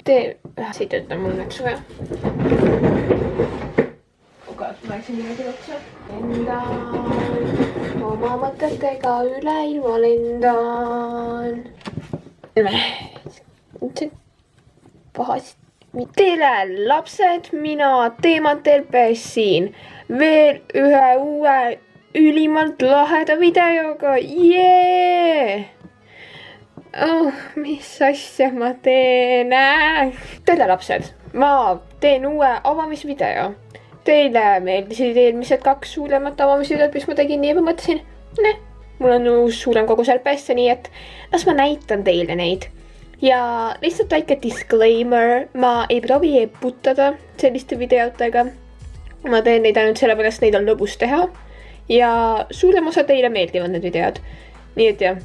Tee siit ütle mul nüüd suve. Ma läksin niimoodi otsa. Lendan oma mõtetega üle ilma lendan. Tere lapsed, mina Teemat LPS siin. Veel ühe uue ülimalt laheda videoga. Jee! Oh, mis asja ma teen? Tere lapsed, ma teen uue avamisvideo. Teile meeldisid eelmised 2 suuremat avamisvideot, mis ma tegin, nii ma mõtlesin, mul on uus suurem kogus LPS-e, nii et las ma näitan teile neid. Ja lihtsalt väike disclaimer, ma ei proovi eputada selliste videotega. Ma teen neid ainult sellepärast, neid on lõbus teha. Ja suurem osa teile meeldivad need videod. Nii et jah,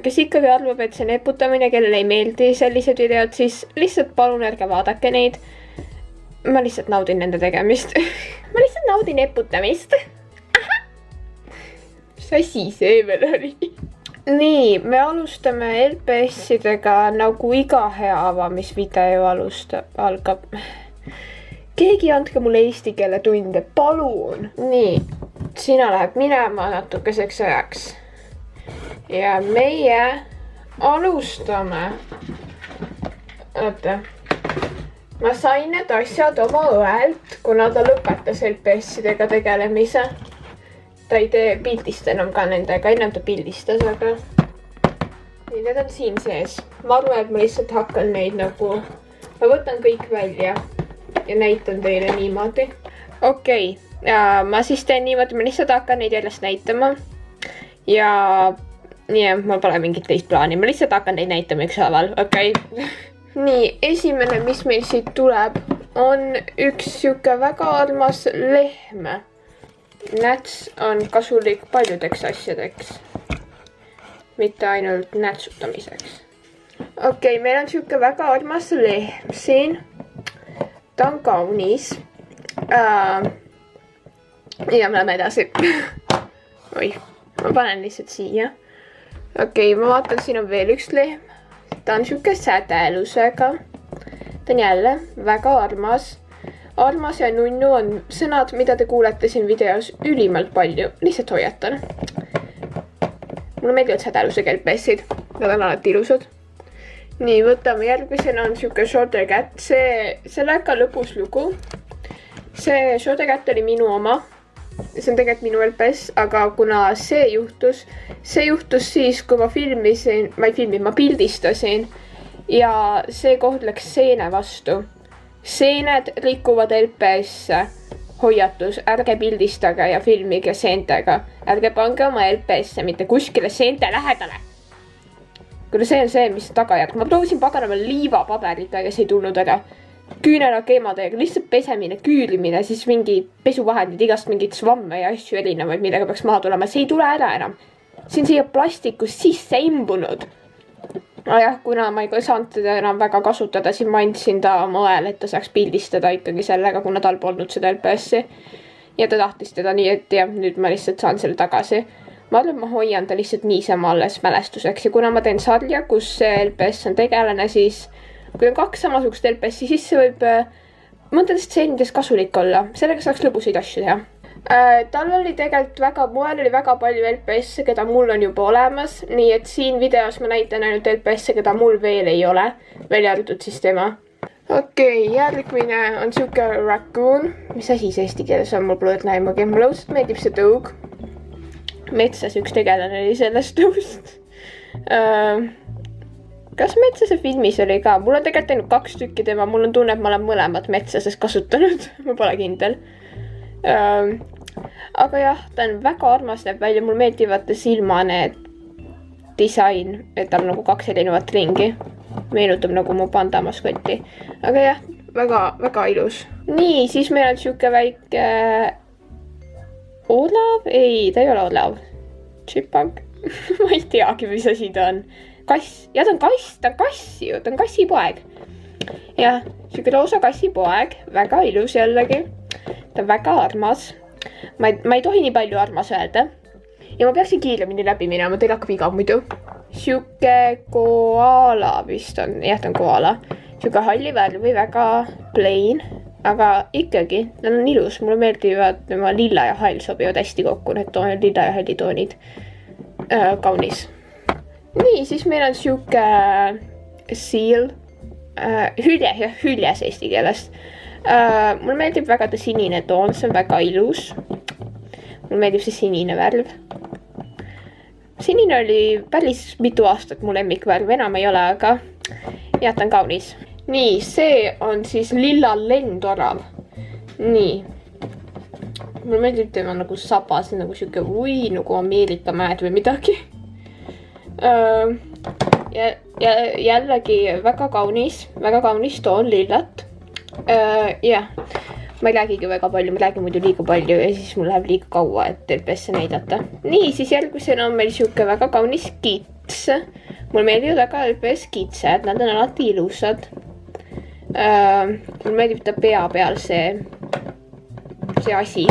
kes ikkagi arvab, et see on eputamine, kellele ei meeldi sellised videod, siis lihtsalt palun ärge vaadake neid. Ma lihtsalt naudin nende tegemist. Ma lihtsalt naudin eputamist. Mis asi see veel oli? Nii, me alustame LPS-idega nagu iga hea avamisvideo algab. Keegi andke mulle eesti keele tunde, palun. Nii, sina läheb minema natukeseks ajaks. Ja meie alustame. Oota. Ma sain need asjad oma õelt, kuna ta lõpetas LPS-idega tegelemise. Ta ei tee pildista enam ka nendega, ennem ta pildistas, aga nii, need on siin sees. Ma arvan, et ma lihtsalt hakkan neid nagu, ma võtan kõik välja ja näitan teile niimoodi. Okei, ma siis teen niimoodi, ma lihtsalt hakkan neid järjest näitama. Ja nii, ma pole mingit teist plaani, ma lihtsalt hakkan neid näitama ükshaaval, okei. Nii, esimene, mis meil siit tuleb, on üks siuke väga armas lehm. Näts on kasulik paljudeks asjadeks, mitte ainult nätsutamiseks. Okei, meil on siuke väga armas lehm siin. Ta on kaunis. Ja me läheme edasi. Oi, ma panen lihtsalt siia. Okei, ma vaatan, siin on veel üks lehm. Ta on siuke sädelusega. Ta on jälle väga armas. Armas ja nunnu on sõnad, mida te kuulete siin videos ülimalt palju. Lihtsalt hoiatan. Mulle meeldivad sädelusega LPS-id. Nad on alati ilusad. Nii, võtame järgmisena on siuke Shoulder Cat. See on väga lõbus lugu. See Shoulder Cat oli minu oma. See on tegelikult minu LPS, aga kuna see juhtus siis, kui ma ma pildistasin ja see koht läks seene vastu. Seened rikuvad LPS-e. Hoiatus, ärge pildistage ja filmige seentega. Ärge pange oma LPS-e mitte kuskile seente lähedale. Kuna see on see, mis tagajärg. Ma proovisin paganama liivapaberiga ja see ei tulnud ära. Küünela keemadega, lihtsalt pesemine, küürimine, siis mingi pesuvahendid, igast mingid svamme ja asju erinevaid, millega peaks maha tulema. See ei tule ära enam. See on siia plastikus sisse imbunud. Jah, kuna ma ei saanud teda enam väga kasutada, siis ma andsin ta oma õel, et ta saaks pildistada ikkagi sellega, kuna tal polnud seda LPS-i. Ja ta tahtis teda nii, et ja nüüd ma lihtsalt saan selle tagasi. Ma arvan, ma hoian ta lihtsalt niisama alles mälestuseks ja kuna ma teen sarja, kus see LPS on tegelane, siis kui on 2 samasugust LPS-i, siis see võib mõndadest stseenidest kasulik olla. Sellega saaks lõbuseid asju teha. Tal oli tegelikult moel oli väga palju LPS-e, keda mul on juba olemas. Nii et siin videos ma näitan ainult LPS-e, keda mul veel ei ole. Välja arvatud siis tema. Okei, järgmine on siuke raccoon. Mis asi see eesti keeles on? Mul pole näimagi. Mulle õudselt meeldib see tõug. Metsas üks tegelane oli sellest tõust. Kas Metsase filmis oli ka? Mul on tegelikult ainult 2 tükki tema. Mul on tunne, et ma olen mõlemad Metsases kasutanud. Ma pole kindel. Aga jah, ta on väga armas, näeb välja. Mul meeldivad silmane disain, et tal nagu 2 erinevat ringi. Meenutab nagu mu panda maskotti. Aga jah, väga ilus. Nii, siis meil on siuke väike olav? Ei, ta ei ole olav. Chipmunk. Ma ei teagi, mis asi ta on. Kass. Ja ta on kass. Ta on kass ju. Ta on kassipoeg. Jah, siuke roosa kassipoeg. Väga ilus jällegi. Ta on väga armas. Ma ei tohi nii palju armas öelda. Ja ma peaksin kiiremini läbi minema. Teil hakkab igav muidu. Siuke koala vist on. Jah, ta on koala. siuke halli värvi, väga plain, aga ikkagi, ta on ilus, mulle meeldivad tema lilla ja hall sobivad hästi kokku, need lilla ja halli toonid. Kaunis. Nii, siis meil on siuke seal, hüljes eesti keelest. Mulle meeldib väga ta sinine toon, see on väga ilus. Mulle meeldib see sinine värv. Sinine oli päris mitu aastat mu lemmikvärv, enam ei ole, aga jah, ta on kaunis. Nii, see on siis lilla lendorav. Nii. Mulle meeldib tema nagu sabas, nagu siuke nagu Ameerika mäed või midagi. Ja jällegi väga kaunis toon lillat. Jah. Ma ei räägigi väga palju, ma räägin muidu liiga palju ja siis mul läheb liiga kaua, et LPS-e näidata. Nii, siis järgmisena on meil siuke väga kaunis kits. Mulle meeldivad väga LPS kitsed, nad on alati ilusad. Mulle meeldib ta pea peal see asi.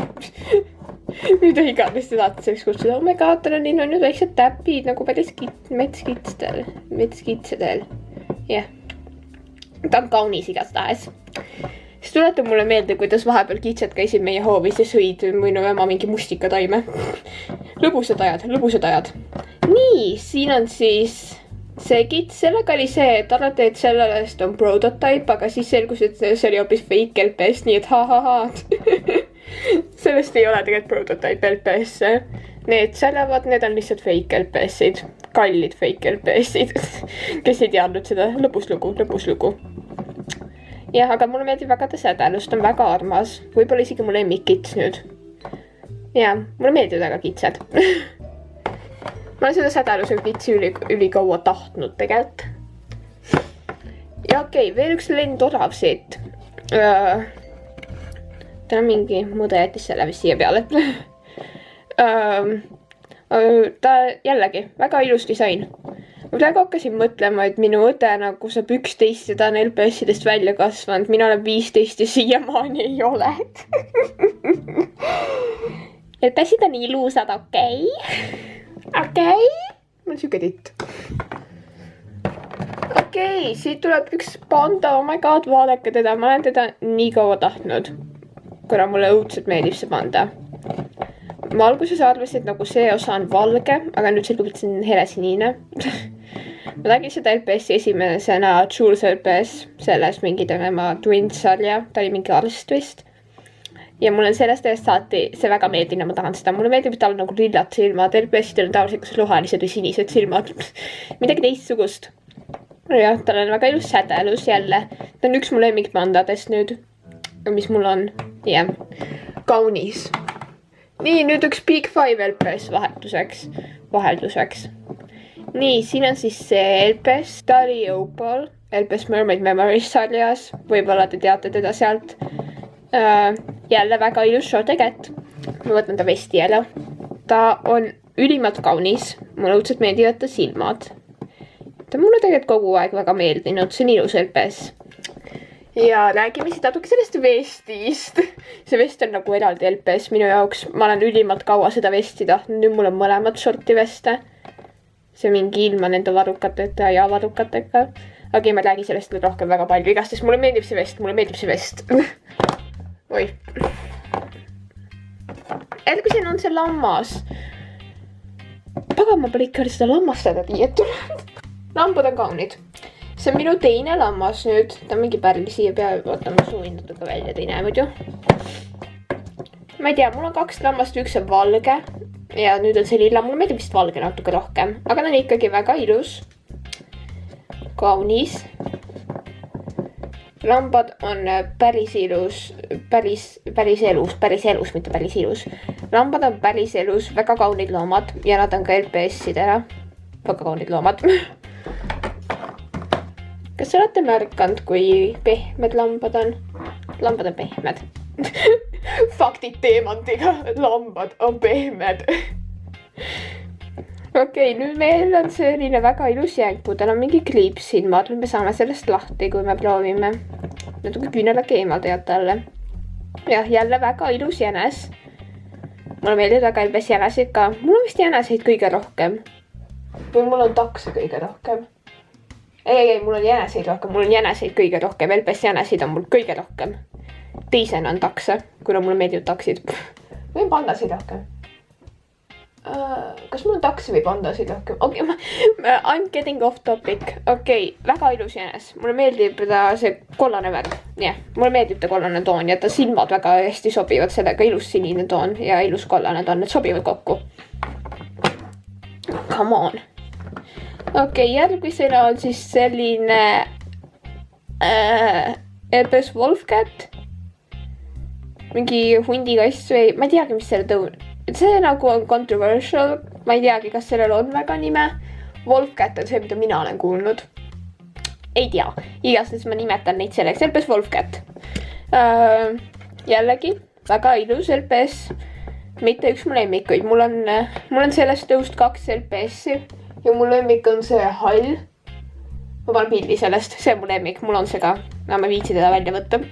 Mida iganes te tahate selleks kutsuda. Oh my god, tal on nii nüüd väiksed täpid nagu päris metskitsedel. Jah. Ta on kaunis igastahes. Siis tuletab mulle meelde, kuidas vahepeal kitsed käisid meie hoovis ja sõid minu ema mingi mustikataime. Lõbusad ajad. Nii, siin on siis see kits, sellega oli see, et arvati, et sellest on prototype, aga siis selgus, et see oli hoopis fake LPS, nii et ha-ha-ha. Sellest ei ole tegelikult prototype LPS-e. Need sälevad, need on lihtsalt fake LPS-id. Kallid fake LPS-id, kes ei teadnud seda. Lõbus lugu. Jah, aga mulle meeldib väga ta sädelus, ta on väga armas. Võib-olla isegi mu lemmikkits nüüd. Jah, mulle meeldivad väga kitsed. Ma olen seda sädeluse kitsi ülikaua tahtnud tegelikult. Ja okei, veel üks lendorav siit. Ta on mingi mõde jättis selle vist siia peale. Ta jällegi, väga ilus disain. Ma praegu hakkasin mõtlema, et minu õde nagu saab 11 ja ta on LPS-idest välja kasvanud. Mina olen 15 ja siiamaani ei ole. LPS-id on ilusad, okei? Mul on siuke titt. Okei, siit tuleb üks panda. Oh my god, vaadake teda. Ma olen teda nii kaua tahtnud. Kuna mulle õudselt meeldib see panda. Ma alguses arvasin, et nagu see osa on valge, aga nüüd selgub, et see on helesinine. Ma nägin seda LPS-i esimesena Jules LPS, selles mingi tema Twins sarja, ta oli mingi arst vist. Ja mul on sellest eest saati see väga meeldib ja ma tahan seda. Mulle meeldib, et tal on nagu lillad silmad, LPS-idel on tavaliselt kas rohelised või sinised silmad. Midagi teistsugust. Jah, tal on väga ilus sädelus jälle. Ta on üks mu lemmikpandadest nüüd, mis mul on. Jah, kaunis. Nii, nüüd üks Big 5 LPS vahelduseks. Nii, siin on siis see LPS Starry Opal, LPS Mermaid Memories sarjas. Võib-olla te teate teda sealt. Jälle väga ilus shortegett. Ma võtan ta vesti jälle. Ta on ülimalt kaunis. Mulle õudselt meeldivad ta silmad. Ta mulle tegelikult kogu aeg väga meeldinud. See on ilus LPS. Ja räägime siit natuke sellest vestist. See vest on nagu eraldi LPS minu jaoks. Ma olen ülimalt kaua seda vesti tahtnud. Nüüd mul on mõlemad shorti veste. See mingi ilma nende varrukateta ja varrukatega. Aga ma räägi sellest rohkem väga palju. Igastes mulle meeldib see vest. Oi. Järgmisena on see lammas. Pagan, ma pole ikka seda lammast seda tiietanud. Lambad on kaunid. See on minu teine lammas nüüd. Ta on mingi pärl siia peale. Oota, ma suuin natuke välja, te ei näe muidu. Ma ei tea, mul on 2 lammast, üks on valge. Ja nüüd on see lilla, mulle meeldib vist valge natuke rohkem. Aga ta on ikkagi väga ilus. Kaunis. Lambad on päris ilus. Päris elus, mitte päris ilus. Lambad on päris elus, väga kaunid loomad. Ja nad on ka LPS-idena. Väga kaunid loomad. Kas olete märkanud, kui pehmed lambad on? Lambad on pehmed. Faktid teemandiga, lambad on pehmed. Okei, nüüd meil on selline väga ilus jääkpuu, tal on mingi kliips siin, ma arvan, me saame sellest lahti, kui me proovime. Natuke küünelake eemaldajad talle. Jah, jälle väga ilus jänes. Mulle meeldib väga LPS jänesid ka. Mul on vist jäneseid kõige rohkem. Või mul on takse kõige rohkem. ei, mul on jäneseid rohkem, mul on jäneseid kõige rohkem, LPS jäneseid on mul kõige rohkem. Teisena on takse, kuna mulle meeldivad taksid. Võin pandasid rohkem. Kas mul on takse või pandasid rohkem? Okei, I'm getting off topic. Okei, väga ilus jänes. Mulle meeldib ta see kollane värv. Jah, mulle meeldib ta kollane toon ja ta silmad väga hästi sobivad sellega. Ilus sinine toon ja ilus kollane toon. Need sobivad kokku. Come on. Okei, järgmisena on siis selline LPS Wolfcat. Mingi hundikass või ma ei teagi, mis selle tõun. See nagu on controversial. Ma ei teagi, kas sellel on väga nime. Wolfcat on see, mida mina olen kuulnud. Ei tea. Igastahes ma nimetan neid selleks. LPS Wolfcat. Jällegi, väga ilus LPS. Mitte üks mu lemmikuid. Mul on sellest tõust 2 LPS-i. Ja mu lemmik on see hall. Ma panen pildi sellest. See on mu lemmik. Mul on see ka. Ma viitsi teda välja võtta.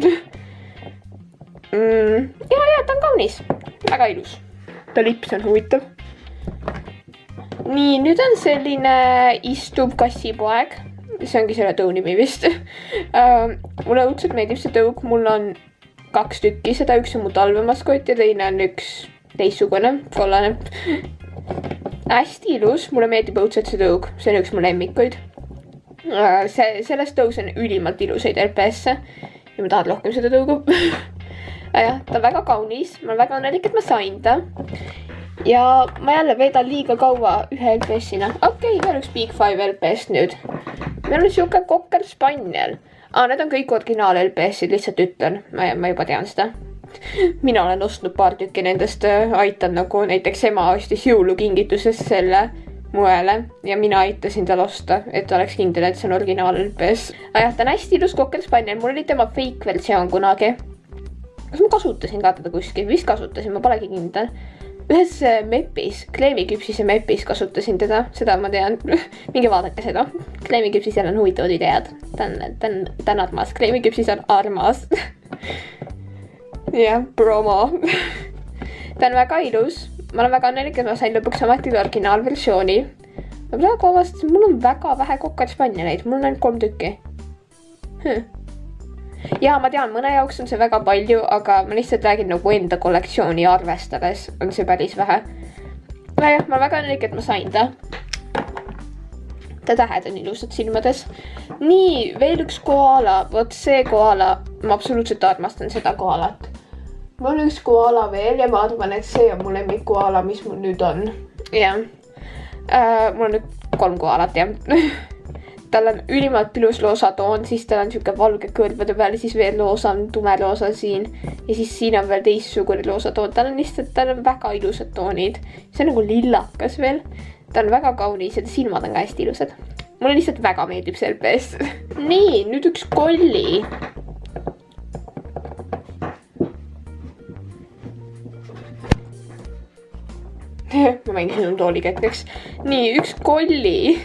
Ja, ta on kaunis. Väga ilus. Ta lips on huvitav. Nii, nüüd on selline istub kassipoeg. See ongi selle tõu nimi vist. Mulle õudselt meeldib see tõug. Mul on 2 tükki. Seda üks on mu talvemaskott ja teine on üks teistsugune, kollane. Hästi ilus. Mulle meeldib õudselt see tõug. See on üks mu lemmikuid. Sellest tõus on ülimalt ilusaid LPS-e. Ja ma tahan rohkem seda tõugu. Ja, ta on väga kaunis. Ma olen väga õnnelik, et ma sain ta. Ja ma jälle veedan liiga kaua ühe LPS-ina. Okei, veel üks Big 5 LPS nüüd. Meil on siuke Cocker Spaniel. Need on kõik originaal LPS-id, lihtsalt ütlen. Ma juba tean seda. Mina olen ostnud paar tükki nendest. Aitan nagu näiteks ema ostis jõulukingitusest selle muele. Ja mina aitasin tal osta, et oleks kindel, et see on originaal LPS. Ja, ta on hästi ilus Cocker Spaniel. Mul oli tema fake versioon kunagi. Kas ma kasutasin ka teda kuskil? Vist kasutasin, ma polegi kindel. Ühes mepis, kleemiküpsise mepis kasutasin teda. Seda ma tean. Minge vaadake seda. Kleemiküpsisel on huvitavad ideed. Ta on armas. Kleemiküpsis on armas. Jah, promo. Ta on väga ilus. Ma olen väga õnnelik, et ma sain lõpuks omatigi originaalversiooni. Ma praegu avastasin, mul on väga vähe Cocker Spanieleid. Mul on ainult 3 tükki. Ja ma tean, mõne jaoks on see väga palju, aga ma lihtsalt räägin nagu enda kollektsiooni arvestades on see päris vähe. Ja, ma olen väga õnnelik, et ma sain ta. Ta tähed on ilusad silmades. Nii, veel üks koala. Vot see koala, ma absoluutselt armastan seda koalat. Mul on üks koala veel ja ma arvan, et see on mu lemmik koala, mis mul nüüd on. Ja, mul on nüüd 3 koalat, jah. Tal on ülimalt ilus loosa toon, siis tal on siuke valge kõrvade peal, siis veel loosa on tume loosa siin. Ja siis siin on veel teistsugune loosa toon. Tal on väga ilusad toonid. See on nagu lillakas veel. Ta on väga kaunis ja ta silmad on ka hästi ilusad. Mulle lihtsalt väga meeldib see LPS. Nii, nüüd üks kolli. Ma mängisin tooliketteks. Nii, üks kolli.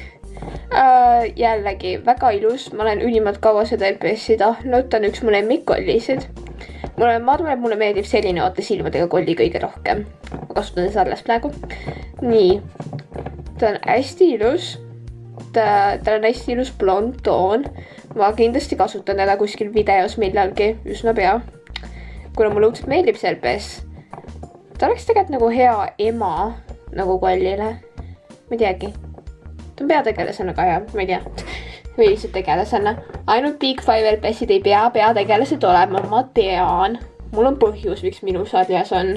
Jällegi, väga ilus. Ma olen ülimalt kaua seda LPS-i tahtnud. Ta on üks mu lemmikkollisid. Ma arvan, et mulle meeldib selline vaata silmadega kolli kõige rohkem. Ma kasutan seda alles praegu. Nii. Ta on hästi ilus. Ta on hästi ilus blond toon. Ma kindlasti kasutan teda kuskil videos millalgi. Üsna pea. Kuna mulle õudselt meeldib see LPS. Ta oleks tegelikult nagu hea ema nagu kollile. Ma ei teagi. Ta on peategelasena ka hea, ma ei tea. Või lihtsalt tegelasena. Ainult Big 5 LPS-id ei pea peategelased olema, ma tean. Mul on põhjus, miks minu sarjas on.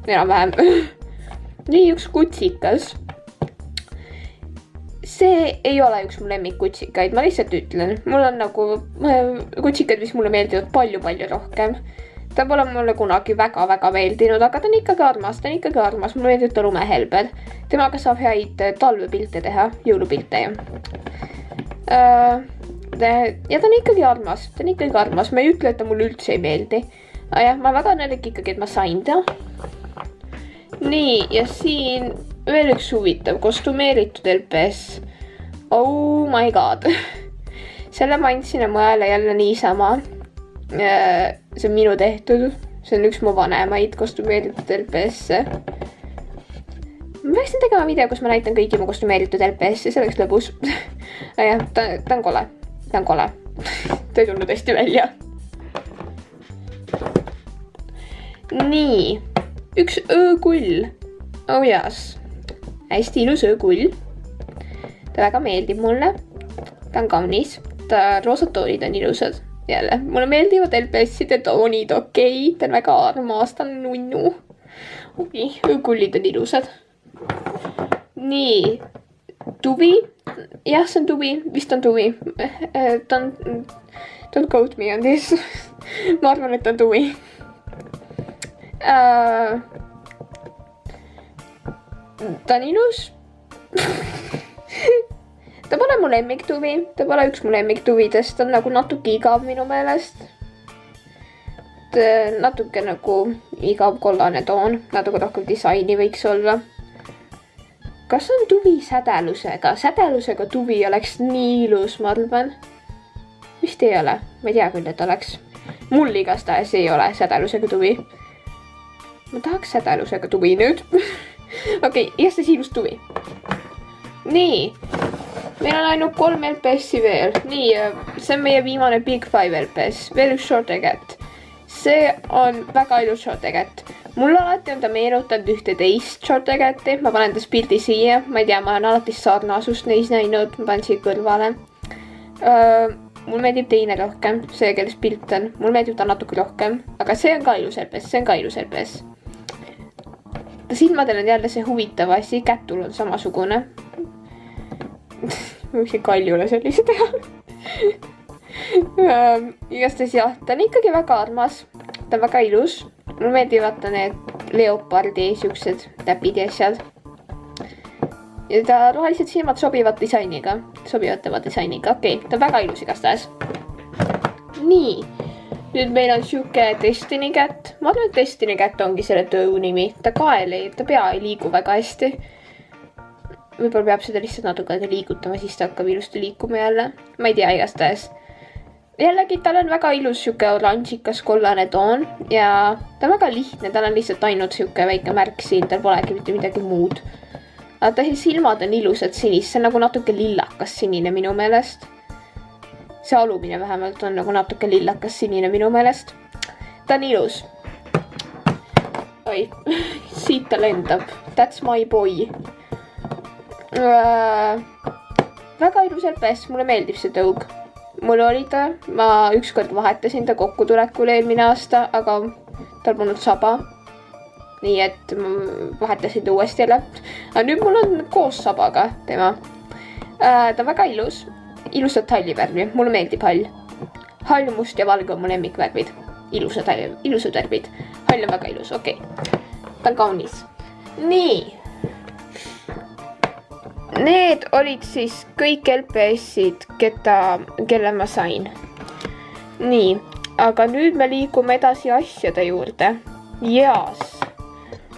Enam-vähem. Nii, üks kutsikas. See ei ole üks mu lemmikkutsikaid, ma lihtsalt ütlen. Mul on nagu kutsikad, mis mulle meeldivad palju-palju rohkem. Ta pole mulle kunagi väga-väga meeldinud, aga ta on ikkagi armas, Mulle meeldib ta lumehelbed. Temaga saab häid talvepilte teha, jõulupilte ju. Ja ta on ikkagi armas, ma ei ütle, et ta mulle üldse ei meeldi. Ja, ma väga õnnelik ikkagi, et ma sain ta. Nii, ja siin veel üks huvitav kostumeeritud LPS. Oh my god. Selle ma andsin mõele jälle niisama. See on minu tehtud. See on üks mu vanemaid kostumeeritud LPS-e. ma peaksin tegema video, kus ma näitan kõiki mu kostümeeritud LPS-i, see oleks lõbus. Jah, ta on kole. Ta on kole. Ta ei tulnud hästi välja. Nii. Üks öökull. Oh yes. Hästi ilus öökull. Ta väga meeldib mulle. Ta on kaunis. Ta roosad toonid on ilusad. Jälle, mulle meeldivad LPS-ide toonid, okei. Ta on väga armas, ta on nunnu. Okei, öökullid on ilusad. Nii. Tuvi. Jah, see on tuvi. Vist on tuvi. Don't quote me on this. Ma arvan, et ta on tuvi. Ta on ilus. Ta pole mu lemmiktuvi. Ta pole üks mu lemmiktuvidest. Ta on nagu natuke igav minu meelest. Natuke nagu igav kollane toon. Natuke rohkem disaini võiks olla. Kas on tuvi sädelusega? Sädelusega tuvi oleks nii ilus, ma arvan. Vist ei ole. Ma ei tea küll, et oleks. Mul igastahes ei ole sädelusega tuvi. Ma tahaks sädelusega tuvi nüüd. Okei, igastahes ilus tuvi. Nii. Meil on ainult 3 LPS-i veel. Nii, see on meie viimane Big 5 LPS. Veel üks short eget. See on väga ilus short eget. Mul alati on ta meenutanud ühte teist short egeti. Ma panen ta pildi siia. Ma ei tea, ma olen alati sarnasust neis näinud. Ma panen siia kõrvale. Mul meeldib teine rohkem. See, kelles pilt on. Mul meeldib ta natuke rohkem. Aga see on ka ilus LPS. See on ka ilus LPS. Ta silmadel on jälle see huvitav asi. Kätul on samasugune. Ma võiksin kaljule sellise teha. Igastahes jah, ta on ikkagi väga armas. Ta on väga ilus. Mulle meeldivad ta need leopardi siuksed täpid ja asjad. Ja ta rohelised silmad sobivad disainiga. Sobivad tema disainiga. Okei, ta on väga ilus igastahes. Nii. Nüüd meil on siuke Destiny Cat. Ma arvan, et Destiny Cat ongi selle töö nimi. Ta pea ei liigu väga hästi. Võib-olla peab seda lihtsalt natuke liigutama, siis ta hakkab ilusti liikuma jälle. Ma ei tea igastahes. Jällegi, tal on väga ilus siuke oranžikas kollane toon ja ta on väga lihtne, tal on lihtsalt ainult siuke väike märk siin, tal polegi mitte midagi muud. Aga ta silmad on ilusad sinist, see on nagu natuke lillakas sinine minu meelest. See alumine vähemalt on nagu natuke lillakas sinine minu meelest. Ta on ilus. Oi, siit ta lendab. That's my boy. Väga ilus LPS, mulle meeldib see tõug. Mul oli ta, ma ükskord vahetasin ta kokkutulekul eelmine aasta, aga tal polnud saba. Nii et ma vahetasin ta uuesti jälle. Aga nüüd mul on koos sabaga tema. Ta on väga ilus. Ilusad hallivärvi, mulle meeldib hall. Hall, must ja valge on mu lemmikvärvid. Ilusad värvid. Hall on väga ilus, okei. Ta on kaunis. Nii. Need olid siis kõik LPS-id, kelle ma sain. Nii, aga nüüd me liigume edasi asjade juurde. Jaas.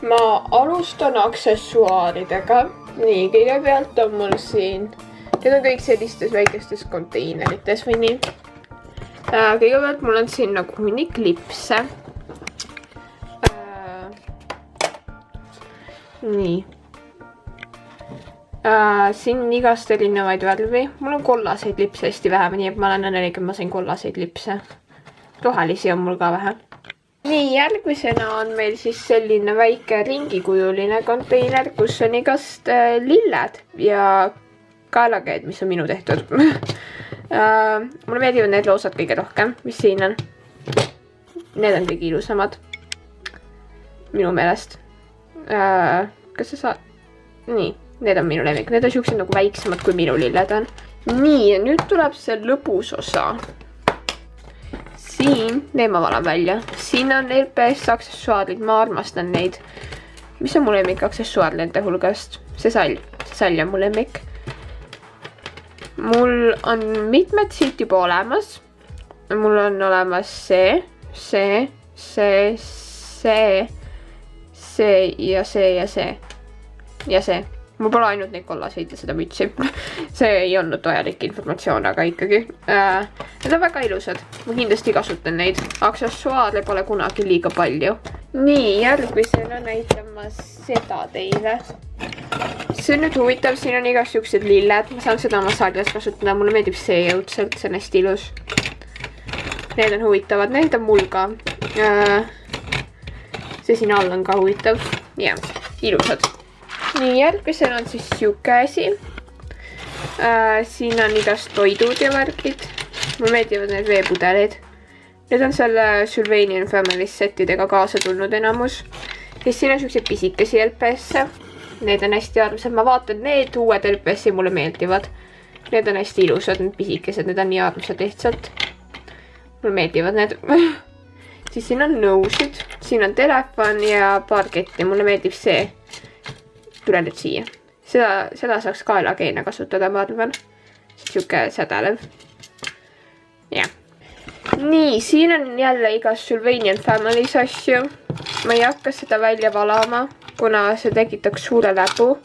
Ma alustan aksessuaaridega. Nii, kõigepealt on mul siin. Need on kõik sellistes väikestes konteinerites või nii. Kõigepealt mul on siin nagu hunnik lipse. Nii. Siin on igast erinevaid värvi. Mul on kollaseid lipse hästi vähe, nii et ma olen õnnelik, et ma sain kollaseid lipse. Rohelisi on mul ka vähe. Nii, järgmisena on meil siis selline väike ringikujuline konteiner, kus on igast lilled ja kaelakeed, mis on minu tehtud. Mulle meeldivad need loosad kõige rohkem, mis siin on. Need on kõige ilusamad. Minu meelest. Kas sa saad? Nii. Need on minu lemmik. Need on siuksed nagu väiksemad kui minu lilled on. Nii, nüüd tuleb see lõbus osa. Siin, need ma valan välja. Siin on LPS aksessuaarid, ma armastan neid. Mis on mu lemmik aksessuaar nende hulgast? See sall on mu lemmik. Mul on mitmed siit juba olemas. Mul on olemas see ja see. Ja see. Mul pole ainult neid kollaseid ja seda mütsi. See ei olnud vajalik informatsioon, aga ikkagi. Need on väga ilusad. Ma kindlasti kasutan neid. Aksessuaare pole kunagi liiga palju. nii, järgmisena näitan ma seda teile. See on nüüd huvitav, siin on igasugused lilled, ma saan seda oma sarjas kasutada, mulle meeldib see õudselt, see on hästi ilus. Need on huvitavad, need on mul ka. See siin all on ka huvitav. Jah, ilusad. Nii, järgmisena on siis siuke asi. Siin on igast toidud ja värgid. Mulle meeldivad need veepudelid. Need on selle Sylvanian Family settidega kaasa tulnud enamus. Ja siin on siuksed pisikesi LPS-e. Need on hästi armsad. Ma vaatan, need uued LPS-i mulle meeldivad. Need on hästi ilusad, need pisikesed. Need on nii armsad lihtsalt. Mulle meeldivad need. Siis siin on nõusid. Siin on telefon ja paar ketti. Mulle meeldib see. Tule nüüd siia. Seda saaks kaelakeena kasutada, ma arvan. Siuke sädelev. Jah. Nii, siin on jälle igas Sylvanian Family's asju. Ma ei hakka seda välja valama, kuna see tekitaks suure läbu.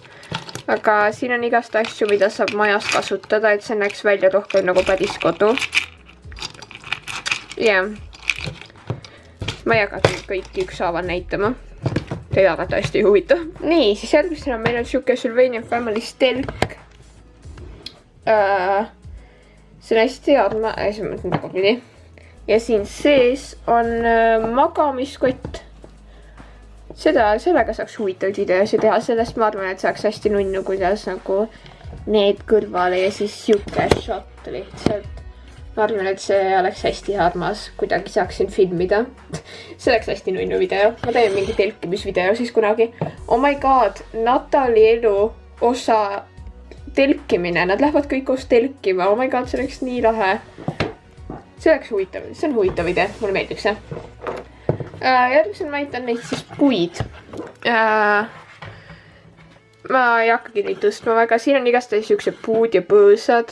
Aga siin on igast asju, mida saab majas kasutada, et see näeks välja rohkem nagu päris kodu. Jah. Ma ei hakka kõiki ükshaaval näitama. Teid arvatavasti ei huvita. Nii, siis järgmisena meil on siuke Sylvanian Family's telk. See on hästi arma. See on tagurpidi. Ja siin sees on magamiskott. Sellega saaks huvitavaid videosi teha. Sellest ma arvan, et saaks hästi nunnu, kuidas nagu need kõrvale ja siis siuke shot lihtsalt. Ma arvan, et see oleks hästi armas, kuidagi saaksin filmida. See oleks hästi nunnu video. Ma teen mingi telkimisvideo siis kunagi. Oh my god, Natali elu osa telkimine. Nad lähevad kõik koos telkima. Oh my god, see oleks nii lahe. See oleks huvitav. See on huvitav idee. Mulle meeldib see. Järgmisel näitan neid siis puid. Ma ei hakkagi neid tõstma väga. Siin on igastahes siuksed puud ja põõsad.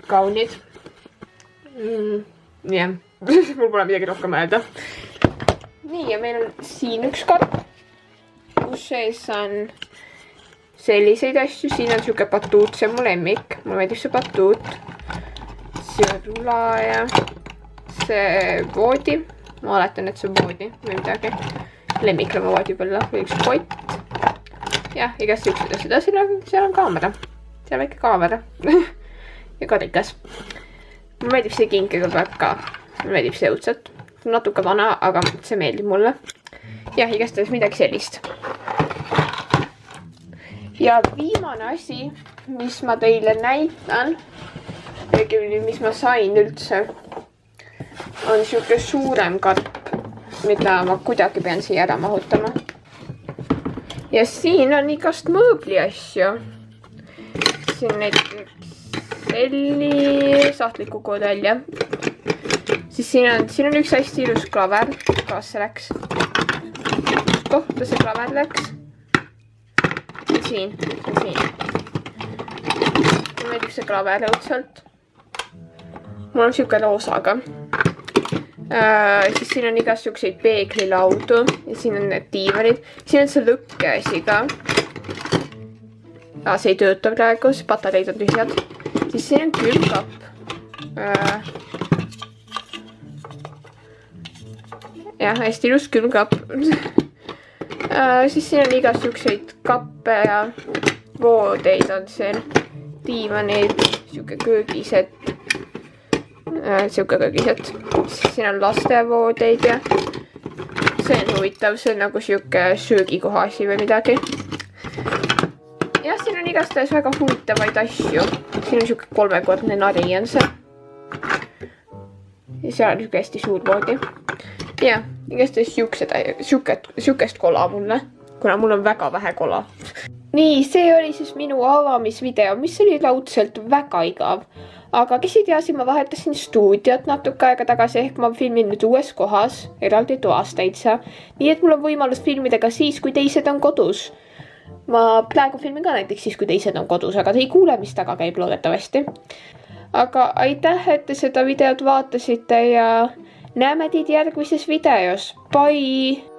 Kaunid. Jah. Mul pole midagi rohkem öelda. Nii, ja meil on siin üks kapp, kus sees on selliseid asju. Siin on siuke batuut, see on mu lemmik. Mulle meeldib see batuut. See on rula ja see voodi. Ma oletan, et see on voodi või midagi. Lemmiklama voodi peale või üks kott. Jah, igast siuksed asjad. Seal on kaamera. Seal on väike kaamera. Ja karikas. Mulle meeldib see kinkiga peab ka. Mulle meeldib see õudselt. Natuke vana, aga see meeldib mulle. Jah, igastahes midagi sellist. Ja viimane asi, mis ma teile näitan, mis ma sain üldse, on siuke suurem karp, mida ma kuidagi pean siia ära mahutama. Ja siin on igast mööbli asju. Siin näiteks sahtlik kukuvad välja. Siis siin on üks hästi ilus klaver. Kas see läks? Kohta see klaver läks. Siin. Mulle meeldib see klaver õudselt. Mul on siuke loosaga. Siis siin on igasugused peeglilaudu. Ja siin on need diivanid. Siin on see lõkke asi ka. See ei tööta praegu, see patareid on tühjad. Siis siin on külmkapp. Jah, hästi ilus külmkapp. Siis siin on igasugused kappe ja voodeid on siin. Diivanid, siuke köögised. Siuke köögised. Siis siin on lastevoodeid ja see on huvitav, see on nagu siuke söögikohasi või midagi. Jah, siin on igastahes väga huvitavaid asju. Siin on siuke 3-kordne nari on see. Ja seal on siuke hästi suur voodi. Jah, igastahes siukest kola mulle, kuna mul on väga vähe kola. Nii, see oli siis minu avamisvideo, mis oli laudselt väga igav. Aga kes ei tea, siis ma vahetasin stuudiot natuke aega tagasi, ehk ma filmin nüüd uues kohas, eraldi toas täitsa. Nii et mul on võimalus filmida ka siis, kui teised on kodus. Ma praegu filmin ka näiteks siis, kui teised on kodus, aga te ei kuule, mis taga käib loodetavasti. Aga aitäh, et te seda videot vaatasite ja näeme teid järgmises videos. Bye!